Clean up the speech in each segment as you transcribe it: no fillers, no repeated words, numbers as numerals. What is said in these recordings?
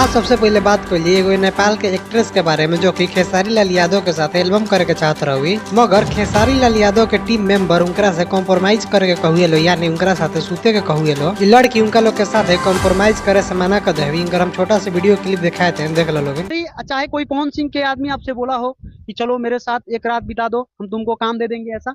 आज सबसे पहले बात कर लिए एगो नेपाल के एक्ट्रेस के बारे में जो कि खेसारी लाल यादव के साथ एल्बम करे के चाहत रही, मगर खेसारी लाल यादव के टीम मेंबर उनकरा से कॉम्प्रोमाइज करे के कहुए लो, यानी उनकरा साथ सूते के कहुए लो। लड़की उनका लोग के साथ कॉम्प्रोमाइज करे से मना कर देवी। इनकर हम छोटा सा वीडियो क्लिप दिखाए थे, देख लो लोग। चाहे कोई पवन सिंह के आदमी आपसे बोला हो कि चलो मेरे साथ एक रात बिता दो, हम तुमको काम दे देंगे, ऐसा?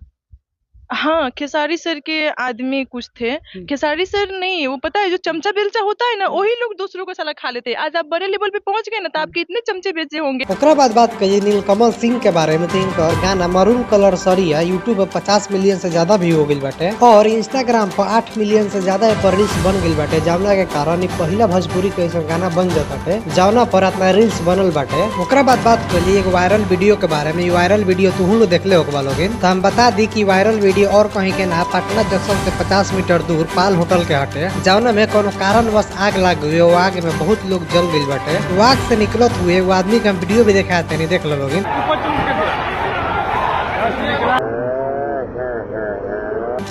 हाँ, खेसारी सर के आदमी कुछ थे। खेसारी सर नहीं, वो पता है जो चमचा बेलचा होता है ना, वही लोग दूसरों को साला खा लेते हैं। आज आप बड़े लेवल पे पहुंच गए ना, तो आपके इतने चमचे बेचे होंगे। ओकरा बाद बात करिए नीलकमल सिंह के बारे में। तो इनकर गाना मरून कलर सरिया यूट्यूब पर 50 मिलियन से ज्यादा व्यू हो गई बाटे और इंस्टाग्राम पर 8 मिलियन से ज्यादा पर रील्स बन गई बाटे, जौना के कारण इ पहला भोजपुरी के ऐसा गाना बन जाता जौना पर इतना रील्स बनल बाटे। ओकरा बाद बात करिए एक वायरल वीडियो के बारे में। वायरल वीडियो तुम लोग देख ले लोगिन, तो हम बता दी कि वायरल वीडियो और कहीं के पटना जंक्शन से 50 मीटर दूर पाल होटल के हटे, जौना में कोनो कारणवश आग लग गई। वो आग में बहुत लोग जल गई बाटे। वो आग से निकलत हुए वो आदमी का वीडियो भी दिखाते नहीं, देख लो लोग।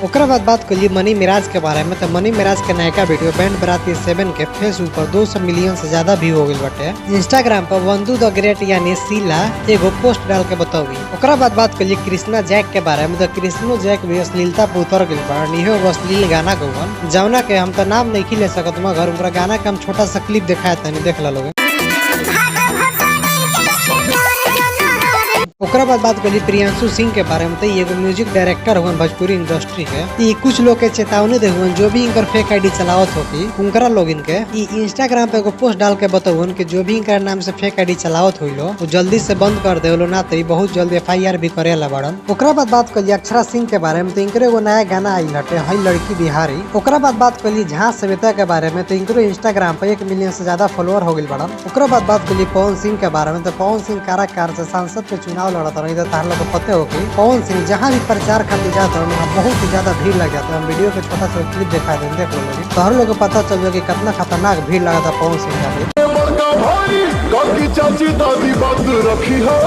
ओकरा बाद बात करिए मनी मिराज के बारे में। तो मनी मिराज के नयका वीडियो बैंड बराती 7 के फेसबुक पर 200 मिलियन से ज्यादा व्यू हो गई बाटे। इंस्टाग्राम पर वंदू द ग्रेट यानी शीला एगो पोस्ट डाल के बताओगी। ओकरा बाद बात करिए कृष्णा जैक के बारे में। तो कृष्णो जैक भी अश्लीलता पर उतर गई बा, इहो अश्लील गाना गवन, जौना के हम तो नाम नहीं ले सकत, मगर उनका गाना के हम छोटा सा क्लिप दिखाए थे, देख लो लोग। ओकरा बाद बात करी प्रियांशु सिंह के बारे में। तो एगो म्यूजिक डायरेक्टर हुआ भोजपुरी इंडस्ट्री के। कुछ लोग के चेतावनी दे हुआ जो भी इनकर फेक आईडी चलावत होगी उनकरा लोग इनके इंस्टाग्राम पे एगो पोस्ट डाल के बताओ कि जो भी इनका नाम से फेक आईडी चलावत हुई लो वो जल्दी से बंद कर दे लो, ना तो बहुत जल्दी FIR भी करे ला बड़न। ओकरा बाद बात करिए अक्षरा सिंह के बारे में। तो इनकर एगो नया गाना आई हटे हई लड़की बिहारी। ओकरा बाद बात करिए झाँ सविता के बारे में। तो इनकर इंस्टाग्राम पे 1 मिलियन से ज्यादा फॉलोअर हो गई बड़न। ओकरा बाद बात करिए पवन सिंह के बारे में। तो पवन सिंह काराकाट से सांसद के चुनाव लड़ता रही, तार लोग पते हो कि पवन सिंह जहाँ भी प्रचार करते जाते हैं वहाँ बहुत ही ज्यादा भीड़ लग जाता है। हम वीडियो के छोटा सा क्लिप दिखा दें, देख लो तो हर लोग को पता चल जाए कि कितना खतरनाक भीड़ लगा था पवन सिंह का भी। चाची दादी बात रखी है,